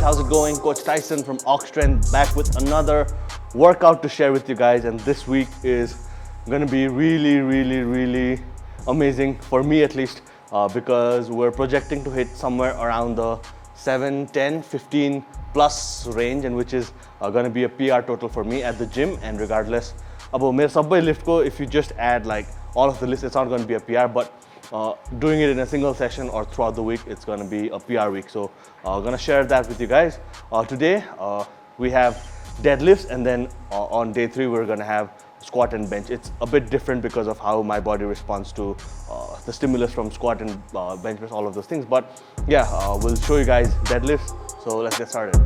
how's it going? Coach Tyson from Ox Strength back with another workout to share with you guys, and this week is gonna be really amazing for me at least, because we're projecting to hit somewhere around the 7, 10, 15 plus range, and which is gonna be a PR total for me at the gym. And regardless, मेरो सबै liftको, if you just add like all of the lifts, it's not gonna be a PR, but doing it in a single session or throughout the week, it's going to be a PR week. So I'm going to share that with you guys. Today we have deadlifts, and then on day 3 we're going to have squat and bench. It's a bit different because of how my body responds to the stimulus from squat and bench press, all of those things. But yeah, we'll show you guys deadlifts. So let's get started.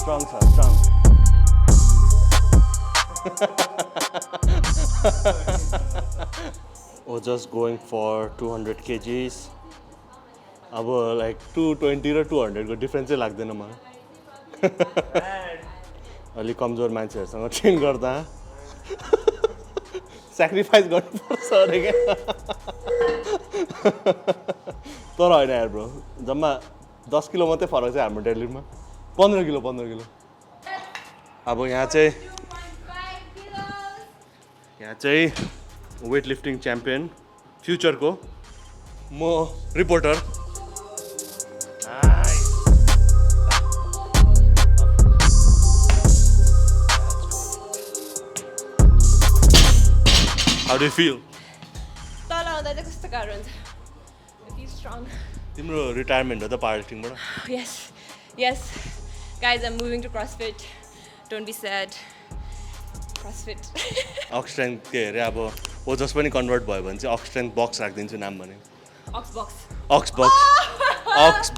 Strong, sir, strong. We're just going for 200 kgs. अब like 220 र 200 को difference चाहिँ लाग्दैन मलाई. अलि कमजोर मान्छेहरुसँग train गर्दा sacrifice गर्नुपर्छ अरे के. तर हैन यार ब्रो, जम्मा 10 किलो मात्रै फरक छ हाम्रो डेडलिफ्टमा. 15 किलो. अब यहाँ चाहिँ वेट लिफ्टिङ च्याम्पियन फ्युचरको म reporter. How do you feel? तल आउँदा चाहिँ कस्तो गाह्रो हुन्छ. I feel strong. तिम्रो रिटायरमेन्ट हो त power लिफ्टिङबाट? Yes. Guys, I'm moving to CrossFit. Don't be sad. CrossFit. Ox Strength के अरे अब ओजस पनि कन्भर्ट भयो भने चाहिँ Ox Strength बक्स राखिदिन्छु नाम भने. Ox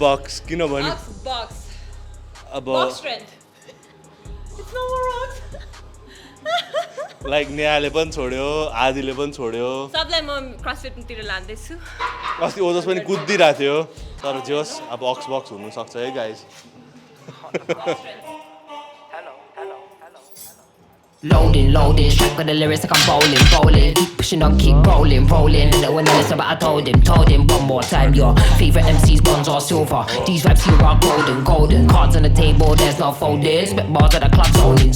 box किन भने? Ox box. अब Box Strength. It's no more Ox. Like नेहाले पनि छोड्यो, आदिले पनि छोड्यो. सबलाई म CrossFit तिर लान्दैछु. अस्ति ओजस पनि कुद्दिरहेको थियो, तर जे होस् अब Ox box हुनु सक्छ है guys. Loading, strap got the lyrics like I'm bowling. Keep pushing on, keep rolling. And no one else, but I told him one more time. Your favorite MCs, bronze or silver. These raps here are golden. Cards on the table, there's no folding. Spit bars at the club, zoning.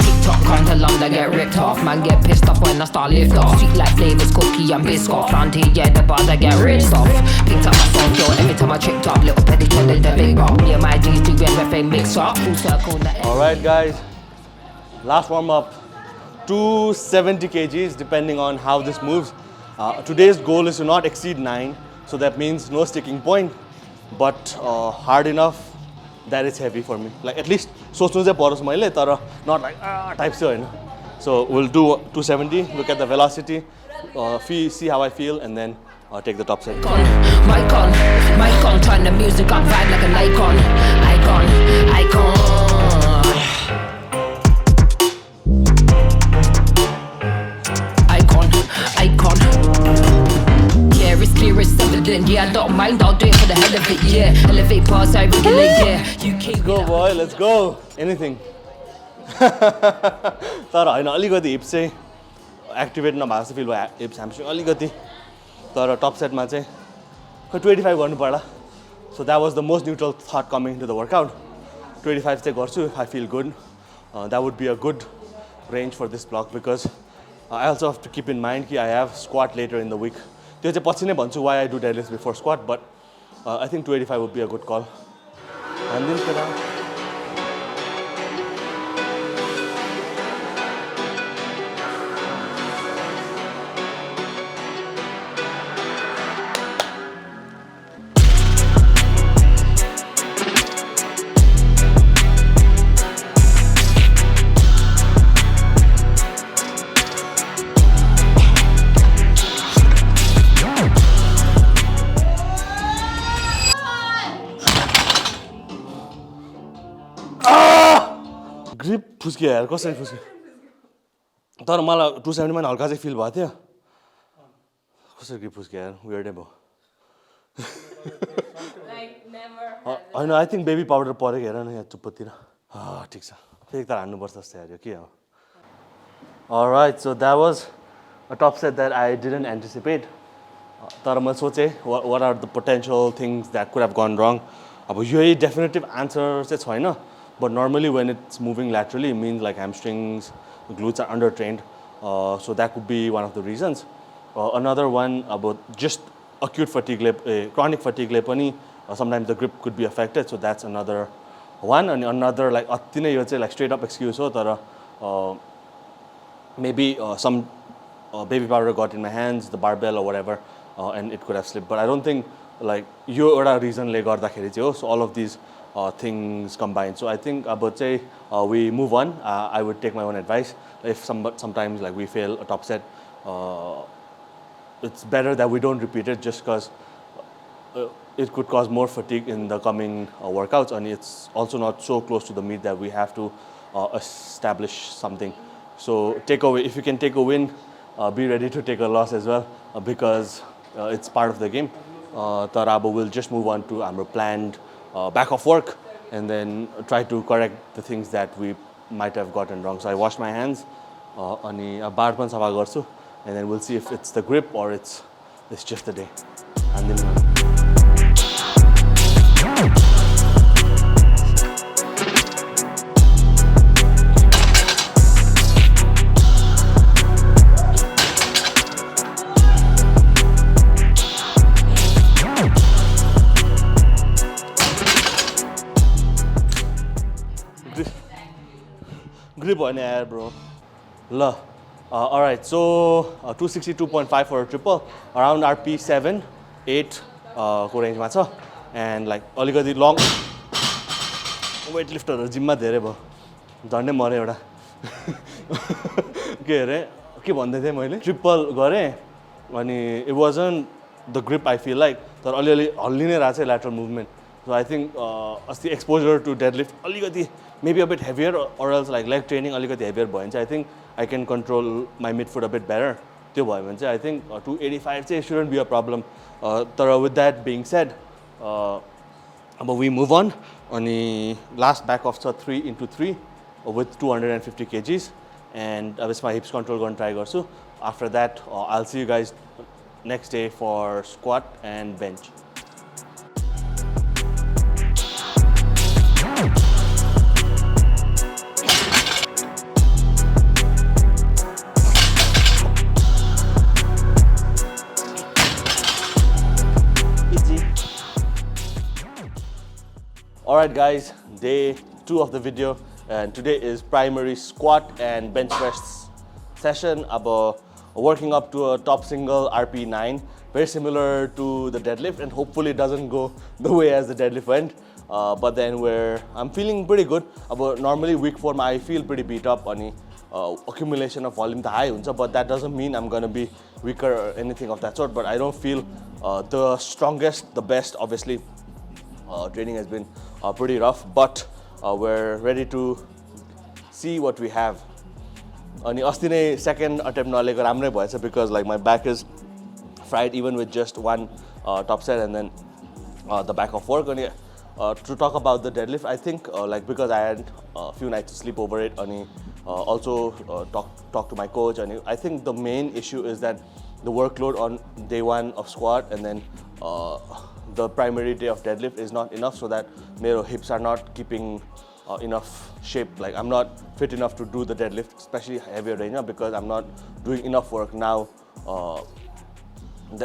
TikTok come to London, get ripped off. Man get pissed off when I start lift off. Sweet like flavors, cookie and biscuit. Round here, yeah, the bars I get ripped off. Picked up my phone, yo, every time I tripped up. Little pedicure, the big ball. Me and my G's do everything mix up. Full circle, Alright guys, last warm up, 270 kgs depending on how this moves. Today's goal is to not exceed 9, so that means no sticking point, but hard enough that it's heavy for me. Like at least सोच्नु चाहिँ परोस् मैले, तर not like type चाहिँ हैन. So we'll do 270, look at the velocity, see how I feel, and then take the top set. Mic on, turn the music up, vibe like an icon. Yeah, it's clear, it's evident. Yeah, I don't mind, I'll do it for the hell of it. Yeah, elevate past, I regulate. Yeah, you keep. Let's go, boy. Let's go. Anything. तर हैन, अलिकति हिप्स चाहिँ activate नभएको जस्तो fill भयो. हिप्स hamstring अलिकति, तर टप सेटमा चाहिँ 25 गर्नु पर्ला. So that was the most neutral thought coming into the workout. 25 चाहिँ गर्छु if I feel good. That would be a good range for this block, because I also have to keep in mind that I have squat later in the week. त्यो चाहिँ पछि नै भन्छु why I do deadlifts before squat, but I think 285 would be a good call. And then फुस्क्यो यार कसरी फुस्क्यो तर मलाई 270 मा हल्का चाहिँ फिल भएको थियो कसरी फुस्क्यो यार वियर्डै भयो होइन आई थिङ्क बेबी पाउडर परेको हेर न यहाँ चुप्पोतिर ठिक छ फेरि त हान्नुपर्छ जस्तो यार यो के हो Alright, so that was a top set that I didn't anticipate. तर मैले सोचेँ what are the potential things that could have gone wrong. अब यही definitive answer चाहिँ छैन, but normally when it's moving laterally, it means like hamstrings, glutes are undertrained. So that could be one of the reasons. Another one about just acute fatigue, chronic fatigue, sometimes the grip could be affected. So that's another one. And another like like straight up excuse ho, तर maybe some baby powder got in my hands, the barbell or whatever, and it could have slipped. But I don't think like यो एउटा reasonले गर्दाखेरि चाहिँ हो. So all of these things combined. So I think I would say we move on. I would take my own advice. If sometimes like we fail a top set, it's better that we don't repeat it just because it could cause more fatigue in the coming workouts, and it's also not so close to the meet that we have to establish something. So take away, if you can take a win, be ready to take a loss as well because it's part of the game. Tarabo will just move on to our planned back of work and then try to correct the things that we might have gotten wrong. So I washed my hands, and then we'll see if it's the grip or it's just the day. And then grip on air, bro. Alright, so 262.5 for a triple, around RP 7, 8 को range मा छ, and like अलिकति long weight lifter gym मा धेरै भयो, झन्डै मरे एउटा के अरे के भन्दै थिएँ मैले ट्रिपल गरेँ अनि it wasn't the grip I feel like तर अलिअलि हल्ली नै रहेछ lateral movement. So I think as the exposure to deadlift अलिकति maybe a bit heavier or else like leg training अलिकति heavier भयो भने चाहिँ I think I can control my midfoot a bit better. त्यो भयो भने चाहिँ I think 285 चाहिँ shouldn't be a problem. तर with that being said, but we move on. अनि last back off छ 3 into 3 with 250 kgs and अब यसमा hips control गर्न try गर्छु. After that, I'll see you guys next day for squat and bench. Alright guys, day 2 of the video, and today is primary squat and bench press session about working up to a top single RP9, very similar to the deadlift, and hopefully it doesn't go the way as the deadlift went. But then I'm feeling pretty good. About normally week 4 I feel pretty beat up on accumulation of volume high, but that doesn't mean I'm gonna be weaker or anything of that sort. But I don't feel the strongest, the best. Obviously, training has been pretty rough, but we're ready to see what we have. अनि अस्ति नै second attempt नलेको राम्रै भएछ because like my back is fried even with just one top set and then the back of work. अनि to talk about the deadlift, I think like because I had a few nights to sleep over it, and also talk to my coach, and I think the main issue is that the workload on day 1 of squat and then the primary day of deadlift is not enough, so that my hips are not keeping enough shape. Like I'm not fit enough to do the deadlift, especially heavier range, because I'm not doing enough work now.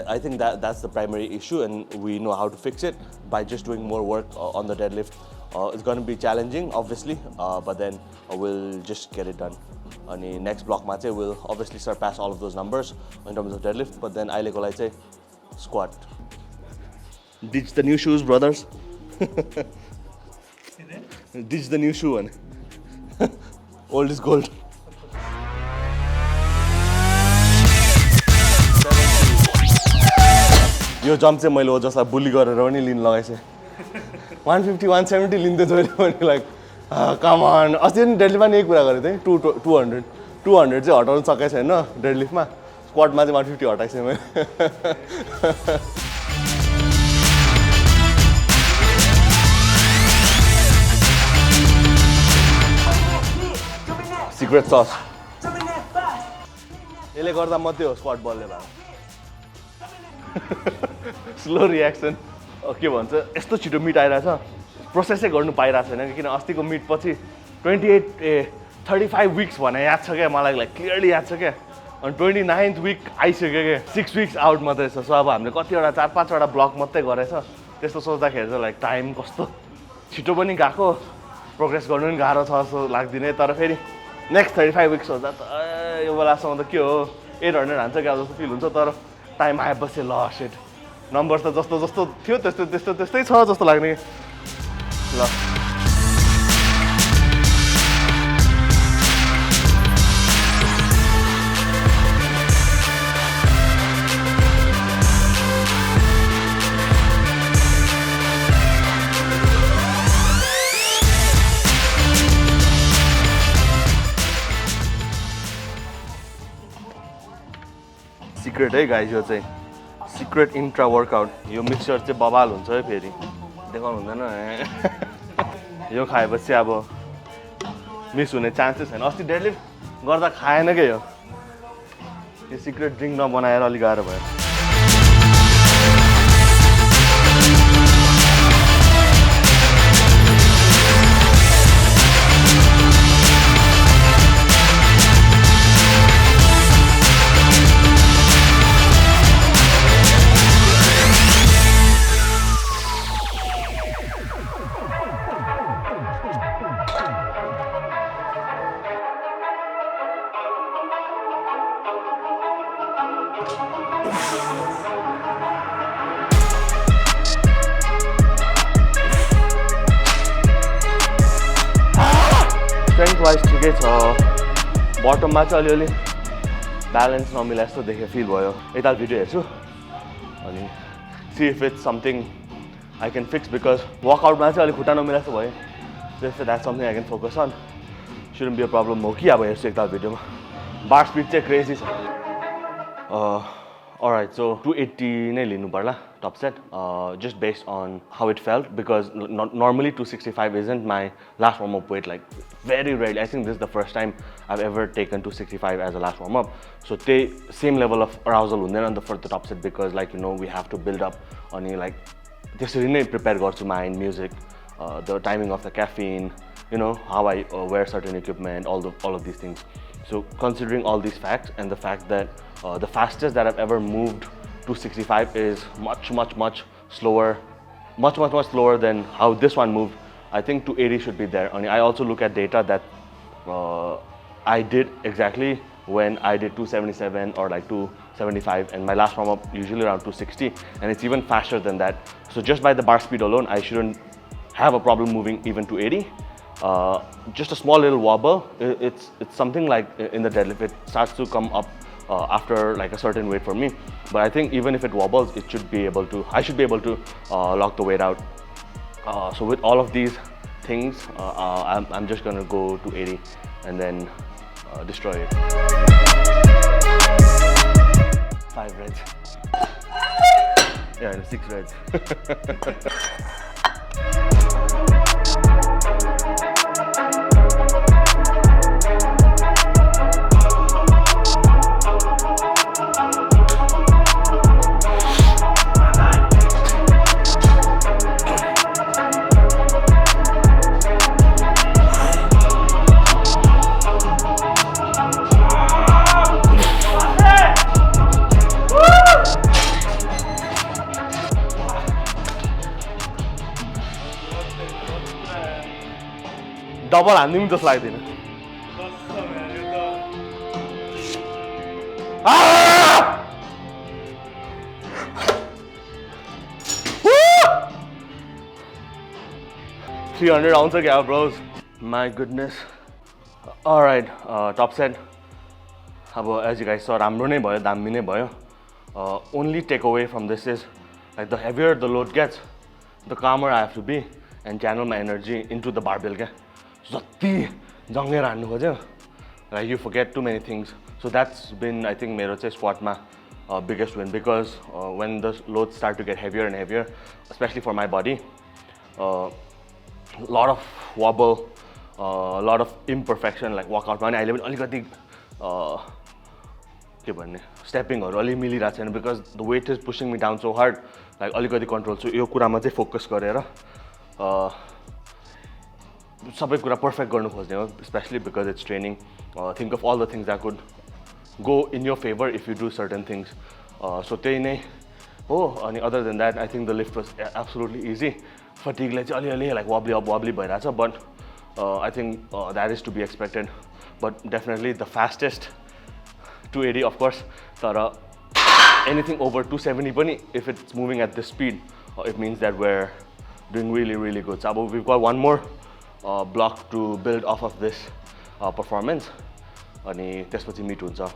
I think that's the primary issue, and we know how to fix it by just doing more work on the deadlift. It's going to be challenging, obviously, but then we'll just get it done. On the next block, we'll obviously surpass all of those numbers in terms of deadlift, but then I'll say squat. Ditch the new shoes, brothers. Ditch the new shoe one. Old is gold. Yo jump चाहिँ मैले जसलाई बुली गरेर पनि लिन लगाएछ 150 170 लिँदै थियो भने like कम अन अस्ति नि डेडलिफ्टमा नि यही कुरा गरेको थिएँ 200 चाहिँ हटाउनु सकेको छैन डेडलिफ्टमा स्क्वाडमा चाहिँ 150 हटाइसकेँ मैले सिक्रेट सस यसले गर्दा मात्रै हो स्क्वाड बलले भएको स्लो रियाक्सन के भन्छ यस्तो छिटो मिट आइरहेछ प्रोसेसै गर्नु पाइरहेको छैन किन अस्तिको मिट पछि 35 विक्स भने याद छ क्या मलाई क्लियरली याद छ क्या अनि 29th विक आइसक्यो क्या 6 विक्स आउट मात्रै छ सो अब हामीले कतिवटा 4-5वटा ब्लक मात्रै गरेछ त्यस्तो सोच्दाखेरि चाहिँ टाइम कस्तो छिटो पनि गएको प्रोग्रेस गर्नु पनि गाह्रो छ जस्तो लाग्दिने तर फेरि नेक्स्ट 35 विक्स हुँदा त यो बेलासम्म त के हो 800 हान्छ क्या जस्तो फिल हुन्छ तर टाइम आएपछि ल सेट नम्बर त जस्तो जस्तो थियो त्यस्तै छ जस्तो लाग्ने ल सिक्रेट है गाइज यो चाहिँ सिक्रेट इन्ट्रा वर्कआउट यो मिक्सचर चाहिँ बबाल हुन्छ है फेरि देखाउनु हुँदैन यो खाएपछि अब मिस हुने चान्सेस छैन अस्ति डेडलिफ्ट गर्दा खाएन क्या यो सिक्रेट ड्रिङ्क नबनाएर अलिक गाह्रो भयो स्ट्रेन्थ वाइज ठिकै छ बटममा चाहिँ अलिअलि ब्यालेन्स नमिला जस्तो देखेँ फिल भयो यता भिडियो हेर्छु अनि see if it's something I can fix because वर्कआउटमा चाहिँ अलिक खुट्टा नमिला जस्तो भयो जस्तो that something I can focus on shouldn't be a problem हो कि अब हेर्छु एकताल भिडियोमा बार स्पिड चाहिँ क्रेजी छ Alright, so 280 नै लिनु पर्ला top set just based on how it felt because normally 265 isn't my last warm up weight like very rarely I think this is the first time I've ever taken 265 as a last warm up so the same level of arousal hunदैन for the top set because like you know we have to build up अनि like त्यसरी नै prepare गर्छु mind music the timing of the caffeine you know how I wear certain equipment all of these things so considering all these facts and the fact that the fastest that I've ever moved to 65 is much slower, much slower than how this one moved. I think 280 should be there. And I also look at data that I did exactly when I did 277 or like 275 and my last warm up usually around 260 and it's even faster than that. So just by the bar speed alone, I shouldn't have a problem moving even 280. Just a small little wobble, it's something like in the deadlift, it starts to come up after like a certain weight for me. But I think even if it wobbles, I should be able to lock the weight out. So with all of these things, I'm just gonna go to 80 and then destroy it. 5 reds. Yeah, 6 reds. Double handing just like this. Ah! Woo! 300 ounce again, bros. My goodness. All right, top set. As you guys saw, राम्रो नै भयो, दामी नै भयो. Only takeaway from this is like the heavier the load gets, the calmer I have to be and channel my energy into the barbell. जति जङ्गेर हान्नु खोज्यो like you forget too many things. So that's been, I think, मेरो चाहिँ squatमा biggest win, because when the loads start to get heavier and heavier, especially for my body, a lot of wobble, a lot of imperfection, like workout मा नि अहिले पनि अलिकति के भन्ने स्टेपिङहरु अलि मिलिरहेको छैन, because the weight is pushing me down so hard, like अलिकति कन्ट्रोल छु यो कुरामा चाहिँ फोकस गरेर सबै कुरा पर्फेक्ट गर्नु खोज्ने हो, especially because it's training. Think of all the things that could go in your favor if you do certain things. So त्यही नै हो. अनि other than that, I think the lift was absolutely easy. Fatigue ले चाहिँ अलि like wobbly भइरहेछ, but I think that is to be expected. But definitely the fastest 280, of course. तर anything over 270 पनि, if it's moving at this speed, it means that we're doing really good. So we've got one more block to build off of this performance. अनि त्यसपछि meet हुन्छ.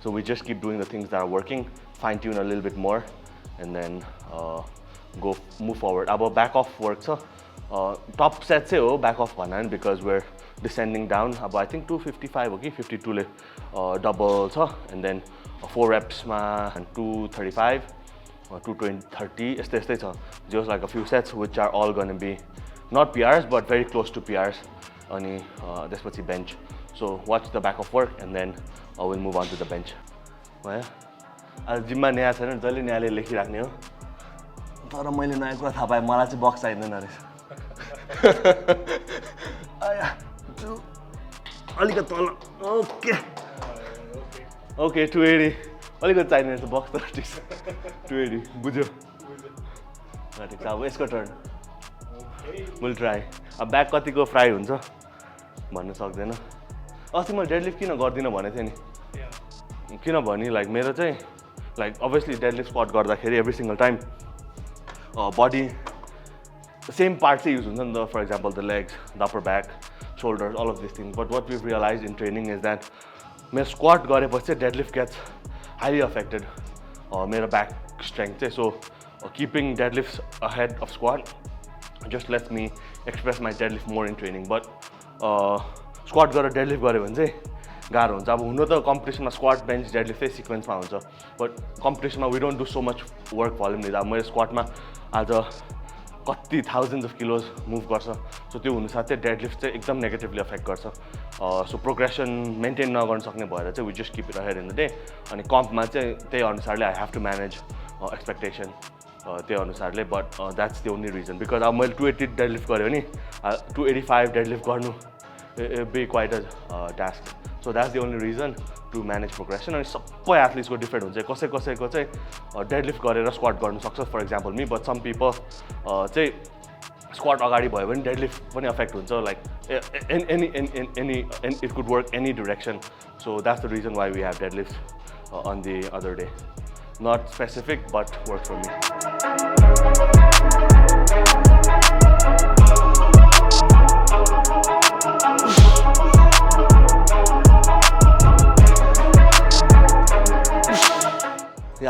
So we just keep doing the things that are working, fine tune a little bit more, and then move forward. अब back off work छ. Top set चाहिँ हो back off भन्न, because we're descending down. अब I think 255 हो कि 52 ले double छ, and then 4 reps मा 235 or 230 यस्तै छ. Just like a few sets which are all going to be not PRs but very close to PRs. अनि त्यसपछि bench. So watch the back of work, and then we'll move on to the bench. भयो. आज जिममा नयाँ छैन, जहिले नयाँले लेखिराख्ने हो. तर मैले नयाँ कुरा थाहा पाएँ, मलाई चाहिँ बक्स चाहिँदैन रहेछ. आया अलिकति तल. ओके 280 अलिकति चाहिने रहेछ बक्स, तर ठिक छ. 280 बुझ्यो. ठिक छ. अब यसको टर्न. Will try. अब ब्याक कतिको फ्राई हुन्छ भन्न सक्दैन. अस्ति मैले डेडलिफ्ट किन गर्दिनँ भनेको थिएँ नि, किनभने लाइक मेरो चाहिँ लाइक अभियसली डेडलिफ्ट स्क्वाट गर्दाखेरि एभ्री सिङ्गल टाइम बडी सेम पार्ट चाहिँ युज हुन्छ नि त. For example the legs, the upper back, shoulders, all of these things. But what we've realized in training is that मेरो squat गरेपछि चाहिँ deadlift gets highly affected, मेरो back strength चाहिँ. So keeping deadlifts ahead of squat just lets me express my deadlift more in training. But squat गरेर deadlift गऱ्यो भने चाहिँ गाह्रो हुन्छ. अब हुनु त कम्पिटिसनमा स्क्वाट बेन्च डेडलिफ्ट चाहिँ सिक्वेन्समा हुन्छ, बट कम्पिटिसनमा we don't do so much work volume लिँदा. अब मैले स्क्वाटमा आज कति थाउजन्ड्स अफ किलोज मुभ गर्छ, सो त्यो हुनुसाथ चाहिँ डेडलिफ्ट चाहिँ एकदम नेगेटिभली अफेक्ट गर्छ. सो प्रोग्रेसन मेन्टेन नगर्न सक्ने भएर चाहिँ we just keep it ahead in the day. अनि कम्पमा चाहिँ त्यही अनुसारले I have to manage expectation त्यही अनुसारले. But that's the only reason, because अब मैले 280 डेडलिफ्ट गऱ्यो भने 285 डेडलिफ्ट गर्नु be quite a task. So that's the only reason to manage progression. And सबै एथलिट्सको डिफरेन्ट हुन्छ. कसैको चाहिँ डेडलिफ्ट गरेर स्क्वाट गर्नु सक्छ, for example me. But some people चाहिँ स्क्वाट अगाडि भयो भने डेडलिफ्ट पनि अफेक्ट हुन्छ. Like any it could work any direction. So that's the reason why we have deadlift on the other day. Not specific but work for me.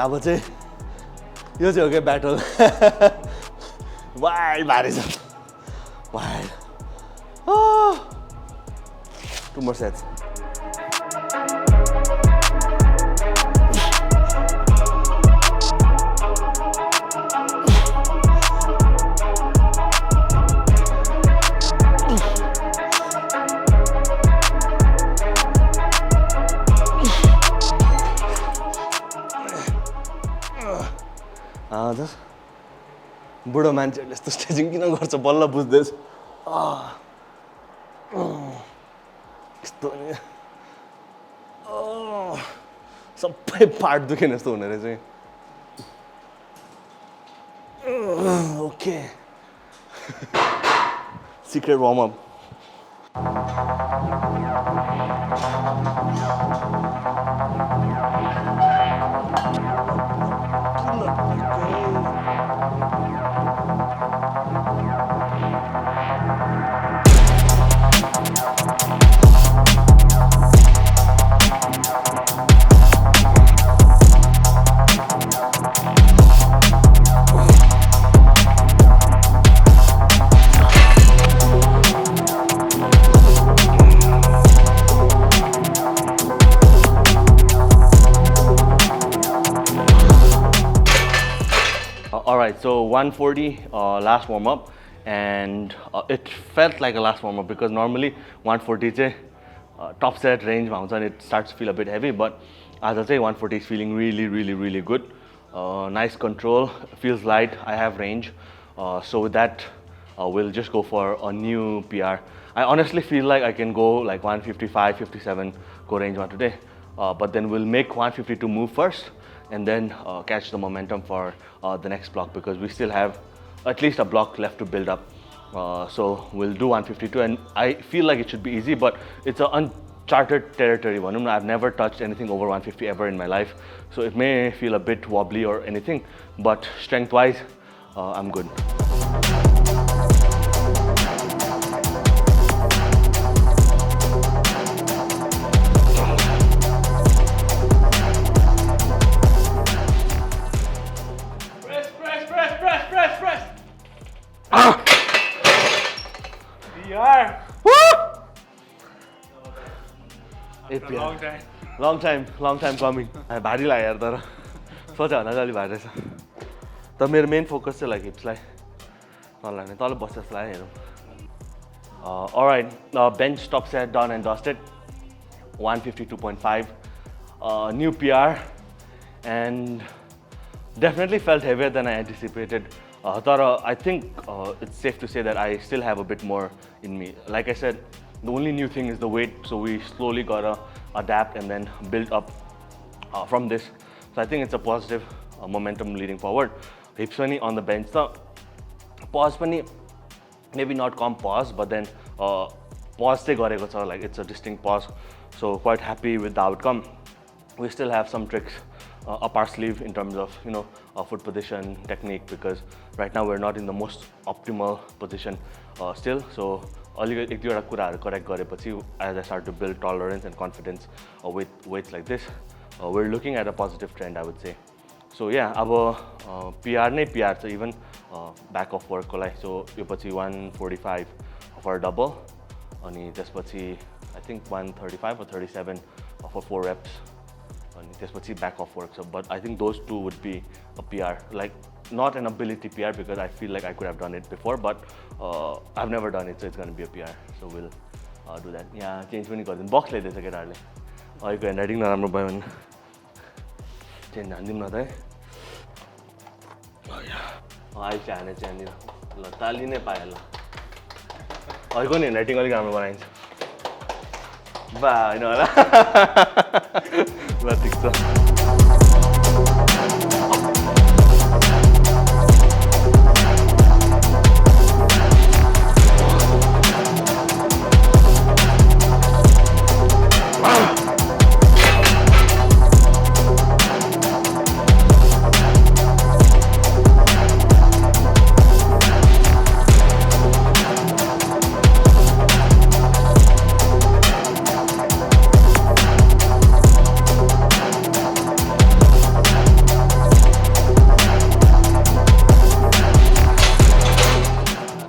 अब चाहिँ यो चाहिँ हो क्या ब्याटल. वाइड भारी छ, वाइड. 2 more sets. बुढो मान्छेहरूले यस्तो स्ट्रेचिङ किन गर्छ बल्ल बुझ्दैछ. यस्तो सबै पार्ट दुखेन जस्तो हुने रहेछ. Okay secret warm up. All right, so 140 last warm up, and it felt like a last warm up because normally 140 चाहिँ top set range मा हुन्छ and it starts to feel a bit heavy, but आज चाहिँ 140 is feeling really good. Nice control, feels light. I have range, so with that we'll just go for a new PR. I honestly feel like I can go like 155, 57 go range मा today, but then we'll make 152 move first and then catch the momentum for the next block because we still have at least a block left to build up. So we'll do 152 and I feel like it should be easy, but it's an uncharted territory. I've never touched anything over 150 ever in my life, so it may feel a bit wobbly or anything, but strength wise I'm good. Long time coming. भारी लाग्यो यार तर सोचे भन्दा चाहिँ अलि भारी रहेछ तर मेरो मेन फोकस चाहिँ लाइक हिप्सलाई नलाग्ने तल बस्छ जस्तो लाग्यो हेरौँ. Alright, bench top set done and dusted. 152.5, new PR, and definitely felt heavier than I anticipated. I think it's safe to say that I still have a bit more in me. Like I said, the only new thing is the weight, so we slowly gotta adapt and then build up from this. So I think it's a positive momentum leading forward. Hips pani on the bench, the pause pani maybe not calm pause, but then pause चाहिँ गरेको छ, like it's a distinct pause. So quite happy with the outcome. We still have some tricks up our sleeve in terms of foot position technique because right now we're not in the most optimal position still. So अलिकति एक दुईवटा कुराहरू correct गरेपछि as I start to build tolerance and confidence with weights like this, we're looking at a positive trend, I would say. So yeah, अब PR नै PR छ even back of work को लागि. So यो पछि 145 for a double अनि त्यसपछि I think 135 or 37 for 4 reps अनि त्यसपछि back of work. So but I think those two would be a PR, like not an ability PR because I feel like I could have done it before, but I've never done it, so it's going to be a PR. So we'll do that. Yeah, change पनि गर्दिनु. बक्स ल्याइदिएछ केटाहरूले. अहिलेको handwriting नराम्रो भयो भने change हानिदिउँ न त है. अहिले चाहिँ हाने चाहिँ हान्दिनँ. ल ताली नै पाएँ ल. अहिलेको नि ह्यान्डराइटिङ अलिक राम्रो बनाइन्छ. बा होइन होला. ल ठिक छ.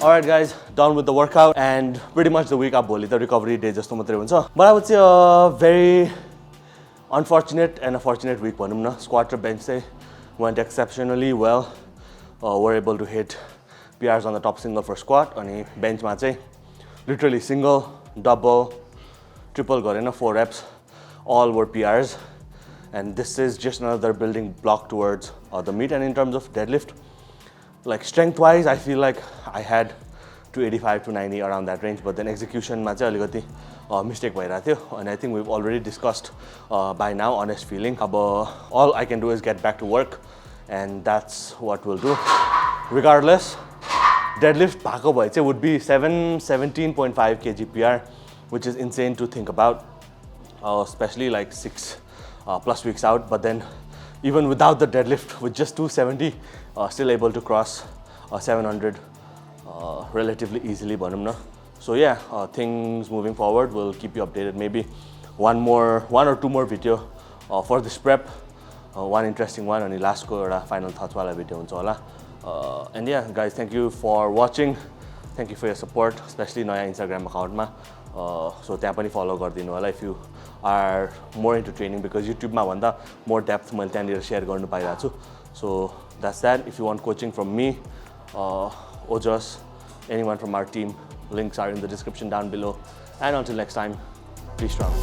Alright guys, done with the workout and pretty much the week up boli the recovery day just matrai huncha. But I would say a very unfortunate and a fortunate week bhanum na. Squat raw bench चाहिँ went exceptionally well. We're able to hit PRs on the top single for squat अनि bench मा चाहिँ literally single, double, triple गरेन 4 reps, all were PRs, and this is just another building block towards the meet. And in terms of deadlift, like strength wise I feel like I had 285 to 90 around that range, but then execution ma chai alikati mistake bhaira thyo, and I think we've already discussed by now honest feeling. All I can do is get back to work, and that's what we'll do. Regardless, deadlift bhako bhae chai would be 17.5 kg PR, which is insane to think about, especially like 6 plus weeks out. But then even without the deadlift, with just 270, still able to cross 700 relatively easily bhanum na. So yeah, things moving forward, we'll keep you updated. Maybe one or two more video for this prep, one interesting one, and last ko euta final thoughts wala video huncha hola. And yeah guys, thank you for watching. Thank you for your support, especially नयाँ Instagram account. So त्यहाँ पनि follow गरिदिनु होला if you are more into training, because YouTube मा भन्दा more depth मैले त्यहाँनिर share गर्नु पाइरहेको छु. So that's that. If you want coaching from me, Ojas, anyone from our team, links are in the description down below. And until next time, be strong.